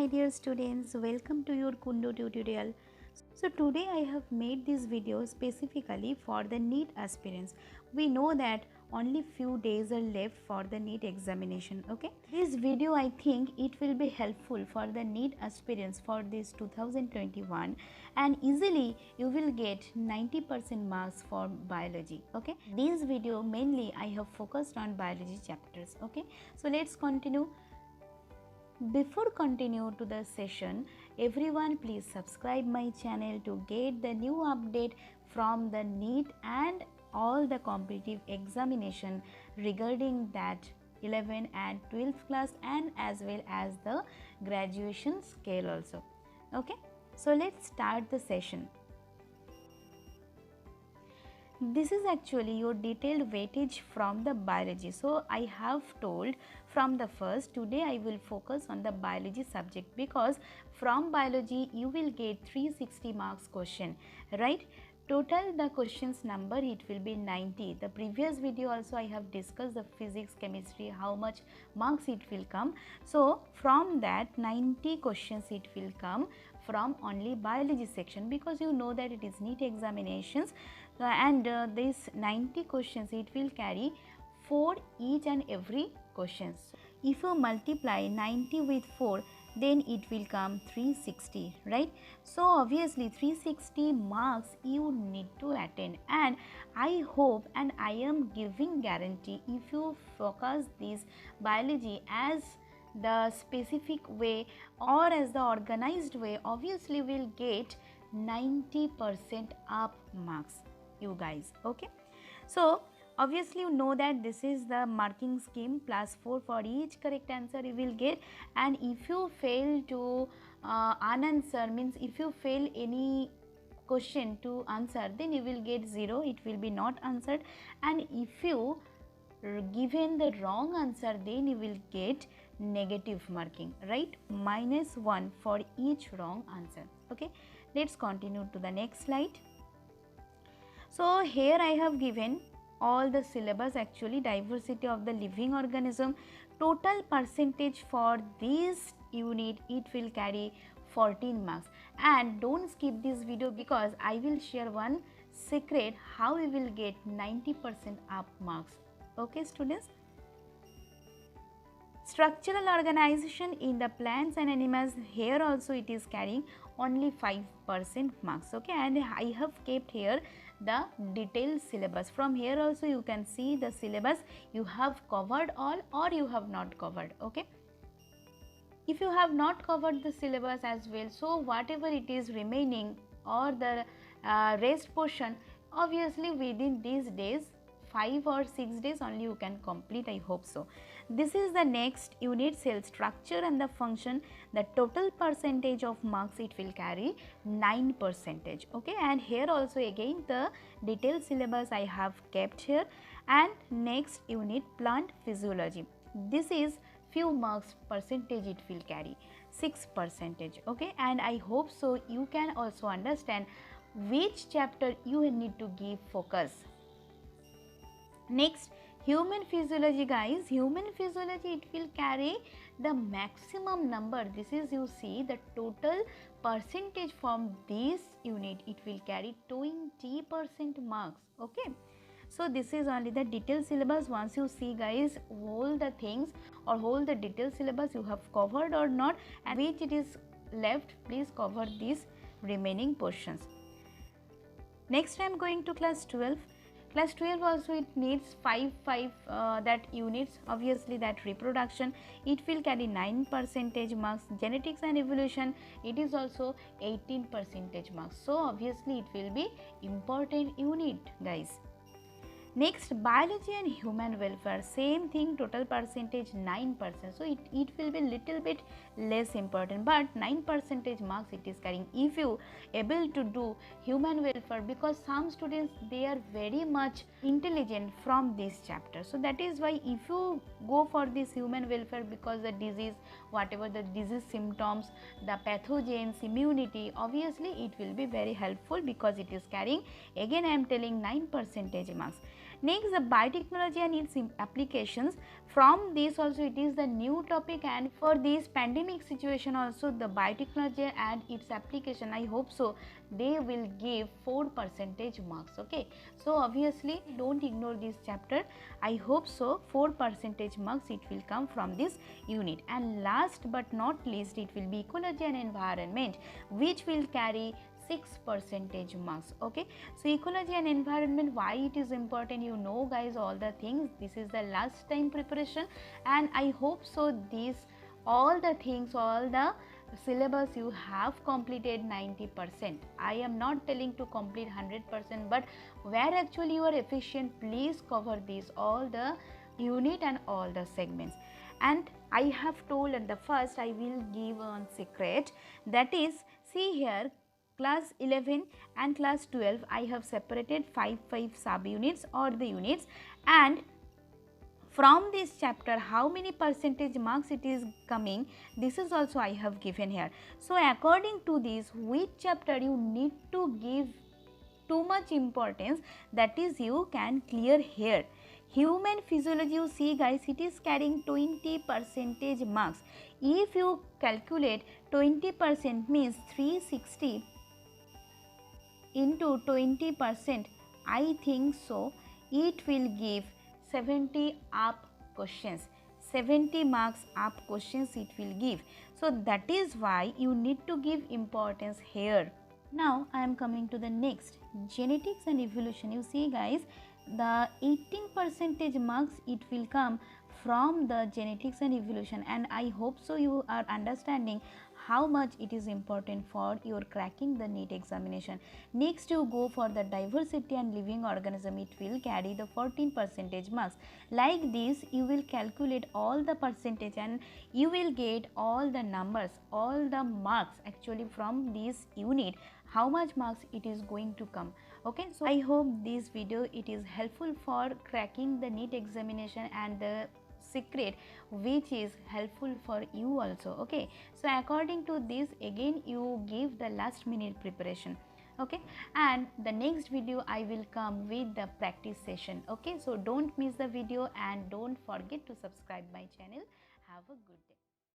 my dear students, welcome to your Kundo tutorial. So today I have made this video specifically for the NEET aspirants. We know that only few days are left for the NEET examination. Okay, this video I think it will be helpful for the NEET aspirants for this 2021, and easily you will get 90% marks for biology. Okay, this video mainly I have focused on biology chapters. Okay, so let's continue. Before continue to the session, everyone please subscribe my channel to get the new update from the NEET and all the competitive examination regarding that 11 and 12th class and as well as the graduation scale also. Okay, so let's start the session. This is actually your detailed weightage from the biology. So I have told from the first, today I will focus on the biology subject, because from biology you will get 360 marks question, right? Total the questions number it will be 90. The previous video also I have discussed the physics, chemistry, how much marks it will come. So from that 90 questions it will come from only biology section, because you know that it is NEET examinations, and this 90 questions it will carry for each and every questions. If you multiply 90 with 4, then it will come 360, right? So obviously 360 marks you need to attend, and I hope and I am giving guarantee, if you focus this biology as the specific way or as the organized way, obviously will get 90% up marks, you guys. Okay, so obviously you know that this is the marking scheme, +4 for each correct answer you will get, and if you fail to unanswer, means if you fail any question to answer, then you will get 0, it will be not answered, and if you given the wrong answer, then you will get negative marking, right? -1 for each wrong answer. Okay, let's continue to the next slide. So here I have given all the syllabus, actually diversity of the living organism, total percentage for this unit it will carry 14 marks. And don't skip this video, because I will share one secret how we will get 90% up marks. Okay students, structural organization in the plants and animals, here also it is carrying only 5% marks. Okay, and I have kept here the detailed syllabus. From here also you can see the syllabus, you have covered all or you have not covered. Okay, if you have not covered the syllabus as well, so whatever it is remaining or the rest portion, obviously within these days, 5 or 6 days only you can complete, I hope so. This is the next unit, cell structure and the function. The total percentage of marks it will carry 9%. Okay, and here also again the detailed syllabus I have kept here. And next unit, plant physiology. This is few marks percentage it will carry, 6%. Okay, and I hope so you can also understand which chapter you need to give focus. Next, human physiology, guys. Human physiology it will carry the maximum number. This is, you see, the total percentage from this unit it will carry 20% marks. Okay, so this is only the detailed syllabus. Once you see, guys, all the things or all the detailed syllabus you have covered or not, and which it is left, please cover these remaining portions. Next I am going to class 12. Class 12 also it needs 5 that units. Obviously that reproduction it will carry 9% marks. Genetics and evolution it is also 18% marks. So obviously it will be important unit, guys. Next, biology and human welfare, same thing, total percentage 9%. So it will be little bit less important, but 9% marks it is carrying if you able to do human welfare, because some students they are very much intelligent from this chapter. So that is why if you go for this human welfare, because the disease, whatever the disease symptoms, the pathogens, immunity, obviously it will be very helpful, because it is carrying, again I am telling, 9% marks. Next, the biotechnology and its applications. From this also it is the new topic, and for this pandemic situation also the biotechnology and its application, I hope so they will give 4% marks. Okay, so obviously don't ignore this chapter. I hope so 4% marks it will come from this unit. And last but not least, it will be ecology and environment, which will carry 6% marks. Okay, so ecology and environment, why it is important, you know guys, all the things. This is the last time preparation, and I hope so these all the things, all the syllabus you have completed 90%. I am not telling to complete 100%, but where actually you are efficient, please cover these all the unit and all the segments. And I have told at the first, I will give one secret, that is, see here, class 11 and class 12 I have separated 5 subunits or the units, and from this chapter how many percentage marks it is coming, this is also I have given here. So according to this, which chapter you need to give too much importance, that is you can clear here. Human physiology, you see guys, it is carrying 20% marks. If you calculate 20% means 360 into 20%, I think so it will give 70 up questions, 70 marks up questions it will give. So that is why you need to give importance here. Now I am coming to the next, genetics and evolution. You see guys, the 18% marks it will come from the genetics and evolution, and I hope so you are understanding how much it is important for your cracking the NEET examination. Next you go for the diversity and living organism, it will carry the 14% marks. Like this you will calculate all the percentage and you will get all the numbers, all the marks actually from this unit, how much marks it is going to come. Okay, so I hope this video it is helpful for cracking the NEET examination and the secret which is helpful for you also. Okay, so according to this, again you give the last minute preparation. Okay, and the next video I will come with the practice session. Okay, so don't miss the video and don't forget to subscribe my channel. Have a good day.